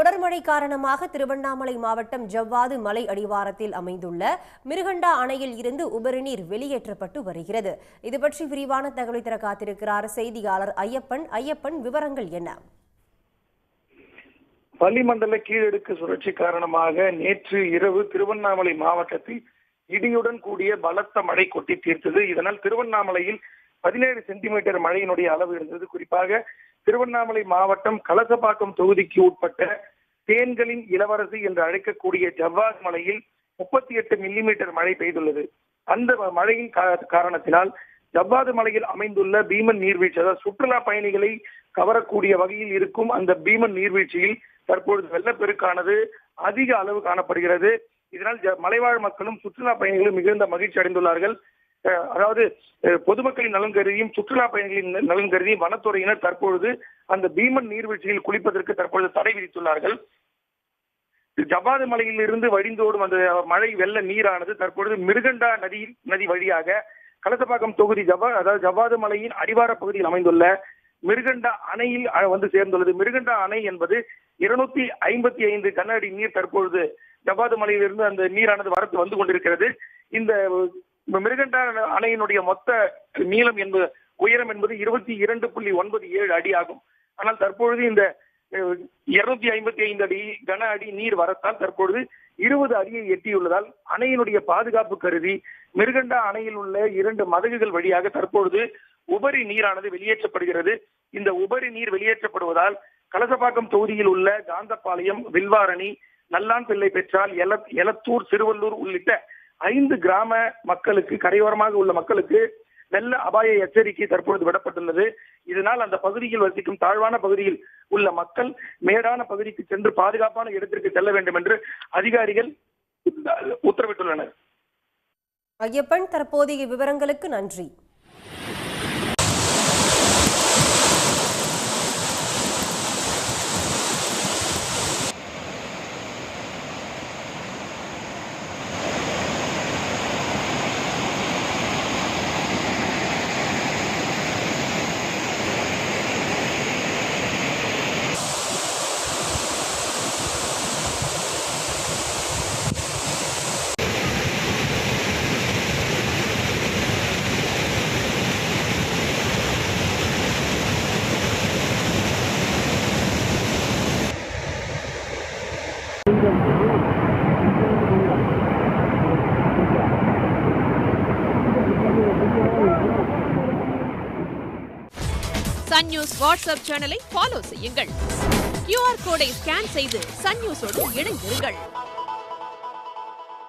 தொடர் மழை காரணமாக திருவண்ணாமலை மாவட்டம் ஜவ்வாது மலை அடிவாரத்தில் அமைந்துள்ள மிருகண்டா அணையில் இருந்து உபரிநீர் வெளியேற்றப்பட்டு வருகிறது. இதுபற்றி விரிவான தகவலை தர காத்திருக்கிறார் செய்தியாளர் ஐயப்பன். ஐயப்பன், விவரங்கள் என்ன? வளிமண்டல கீழடுக்கு சுழற்சி காரணமாக நேற்று இரவு திருவண்ணாமலை மாவட்டத்தில் இடியுடன் கூடிய பலத்த மழை கொட்டி தீர்த்தது. இதனால் திருவண்ணாமலையில் 17 சென்டிமீட்டர் மழையினுடைய அளவு இருந்தது. குறிப்பாக திருவண்ணாமலை மாவட்டம் கலசப்பாக்கம் தொகுதிக்கு உட்பட்ட தேன்களின் இளவரசி என்று அழைக்கக்கூடிய ஜவ்வாது மலையில் 38 மில்லிமீட்டர் மழை பெய்துள்ளது. அந்த மழையின் காரணத்தினால் ஜவ்வாது மலையில் அமைந்துள்ள பீமன் நீர்வீழ்ச்சி, அதாவது சுற்றுலா பயணிகளை கவரக்கூடிய வகையில் இருக்கும் அந்த பீமன் நீர்வீழ்ச்சியில் தற்பொழுது வெள்ளப்பெருக்கானது அதிக அளவு காணப்படுகிறது. இதனால் மலைவாழ் மக்களும் சுற்றுலா பயணிகளும் மிகுந்த மகிழ்ச்சி அடைந்துள்ளார்கள். அதாவது பொதுமக்களின் நலன் கருதியும் சுற்றுலா பயணிகளின் நலன் கருதியும் வனத்துறையினர் தற்பொழுது அந்த பீமன் நீர்வீழ்ச்சியில் குளிப்பதற்கு தற்பொழுது தடை விதித்துள்ளார்கள். ஜவ்வாது மலையில் இருந்து வழிந்தோடும் அந்த மழை வெள்ள நீரானது தற்பொழுது மிருகண்டா நதி வழியாக கலசப்பாக்கம் தொகுதி அதாவது ஜவ்வாது மலையின் அடிவார பகுதியில் அமைந்துள்ள மிருகண்டா அணையில் வந்து சேர்ந்துள்ளது. மிருகண்டா அணை என்பது 255 கன அடி நீர் தற்பொழுது ஜவ்வாது மலையிலிருந்து அந்த நீரானது வரத்து வந்து கொண்டிருக்கிறது. இந்த மிருகண்டா அணையினுடைய மொத்த நீளம் என்பது உயரம் என்பது 22.97 அடி ஆகும். ஆனால் தற்பொழுது இந்த 255 அடி கன அடி நீர் வரத்தால் தற்பொழுது 20 அடியை எட்டியுள்ளதால் அணையினுடைய பாதுகாப்பு கருதி மிருகண்டா அணையில் உள்ள 2 மதகுகள் வழியாக தற்பொழுது உபரி நீரானது வெளியேற்றப்படுகிறது. இந்த உபரி நீர் வெளியேற்றப்படுவதால் கலசப்பாக்கம் தொகுதியில் உள்ள காந்தப்பாளையம், வில்வாரணி, நல்லான் பிள்ளை பெற்றால், எலத்தூர், சிறுவல்லூர் உள்ளிட்ட 5 கிராம மக்களுக்கு, கரையோரமாக உள்ள மக்களுக்கு வெள்ள அபாய எச்சரிக்கை தற்பொழுது விடப்பட்டுள்ளது. இதனால் அந்த பகுதியில் வசிக்கும் தாழ்வான பகுதியில் உள்ள மக்கள் மேடான பகுதிக்கு சென்று பாதுகாப்பான இடத்திற்கு செல்ல வேண்டும் என்று அதிகாரிகள் உத்தரவிட்டுள்ளனர். ஐயப்பன், தற்போதைய விவரங்களுக்கு நன்றி. சன் நியூஸ் வாட்ஸ்அப் சேனலை ஃபாலோ செய்யுங்கள். QR கோடை ஸ்கேன் செய்து சன் நியூஸோடு இணைந்திருங்கள்.